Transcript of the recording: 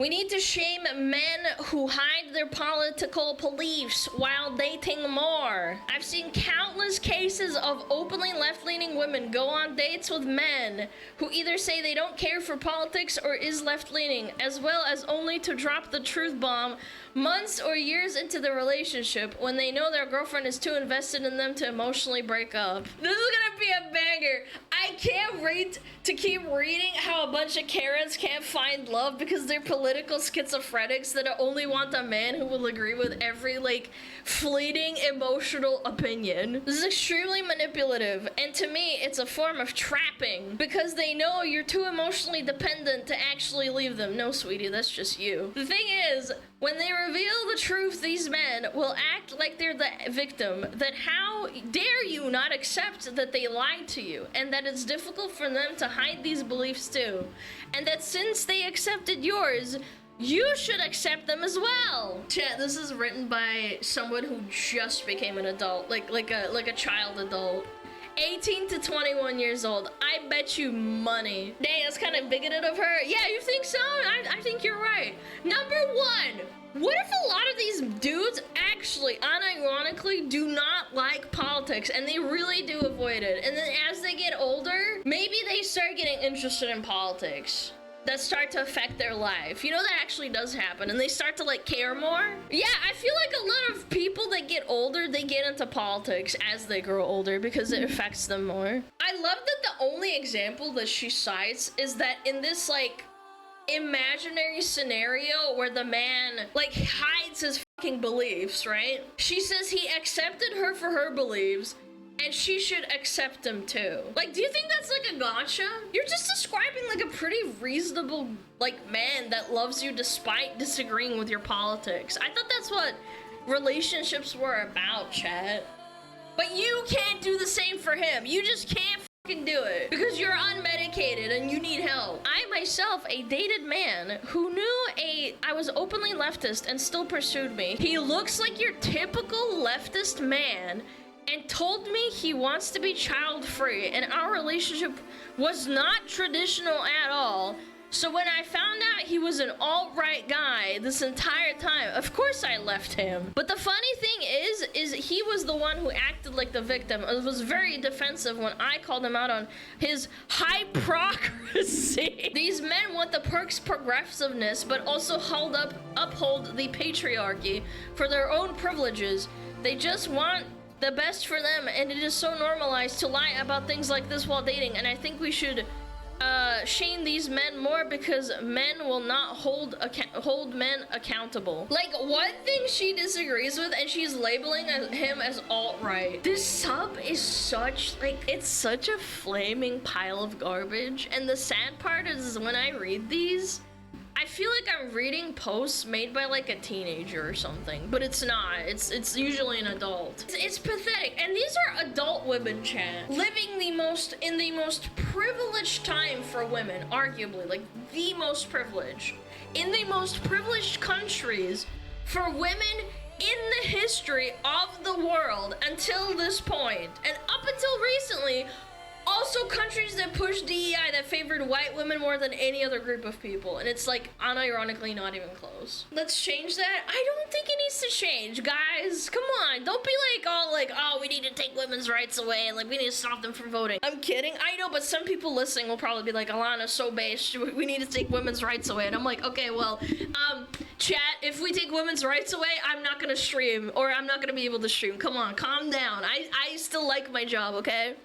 We need to shame men who hide their political beliefs while dating more. I've seen countless cases of openly left-leaning women go on dates with men who either say they don't care for politics or is left-leaning, as well as only to drop the truth bomb months or years into the relationship when they know their girlfriend is too invested in them to emotionally break up. This is gonna be a banger. I can't wait to keep reading how a bunch of Karens can't find love because they're political schizophrenics that only want a man who will agree with every, like, fleeting emotional opinion. This is extremely manipulative, and to me, it's a form of trapping because they know you're too emotionally dependent to actually leave them. No, sweetie, that's just you. The thing is, when they reveal the truth, these men will act like they're the victim, that how dare you not accept that they lied to you, and that it's difficult for them to hide these beliefs too, and that since they accepted yours, you should accept them as well. Chat, this is written by someone who just became an adult, like a child adult. 18 to 21 years old. I bet you money. Dang, that's kind of bigoted of her. Yeah, you think so? I think you're right. Number one, what if a lot of these dudes actually, unironically, do not like politics and they really do avoid it? And then as they get older, maybe they start getting interested in politics that start to affect their life. You know, that actually does happen, and they start to, like, care more. Yeah, I feel like a lot of people that get older, they get into politics as they grow older because it affects them more. I love that the only example that she cites is that in this, like, imaginary scenario where the man, like, hides his fucking beliefs, right? She says he accepted her for her beliefs, and she should accept him too. Like, do you think that's like a gotcha? You're just describing like a pretty reasonable, like, man that loves you despite disagreeing with your politics. I thought that's what relationships were about, chat. But you can't do the same for him. You just can't fucking do it because you're unmedicated and you need help. I myself, a dated man who knew I was openly leftist and still pursued me. He looks like your typical leftist man and told me he wants to be child-free, and our relationship was not traditional at all. So when I found out he was an alt-right guy this entire time, of course I left him. But the funny thing is he was the one who acted like the victim. It was very defensive when I called him out on his hypocrisy. These men want the perks progressiveness, but also uphold the patriarchy for their own privileges. They just want the best for them, and it is so normalized to lie about things like this while dating, and I think we should shame these men more because men will not hold men accountable. Like, one thing she disagrees with, and she's labeling him as alt-right. This sub is such, like, it's such a flaming pile of garbage, and the sad part is when I read these, I feel like I'm reading posts made by like a teenager or something, but it's not. It's usually an adult. It's pathetic. And these are adult women, chat, living in the most privileged time for women, arguably, like the most privileged, in the most privileged countries for women in the history of the world until this point, and up until recently. Also, countries that push DEI that favored white women more than any other group of people. And it's, like, unironically not even close. Let's change that. I don't think it needs to change, guys. Come on. Don't be, like, all like, oh, we need to take women's rights away. And, like, we need to stop them from voting. I'm kidding. I know, but some people listening will probably be like, Alana's so based. We need to take women's rights away. And I'm like, okay, well, chat, if we take women's rights away, I'm not gonna stream. Or I'm not gonna be able to stream. Come on, calm down. I still like my job, okay?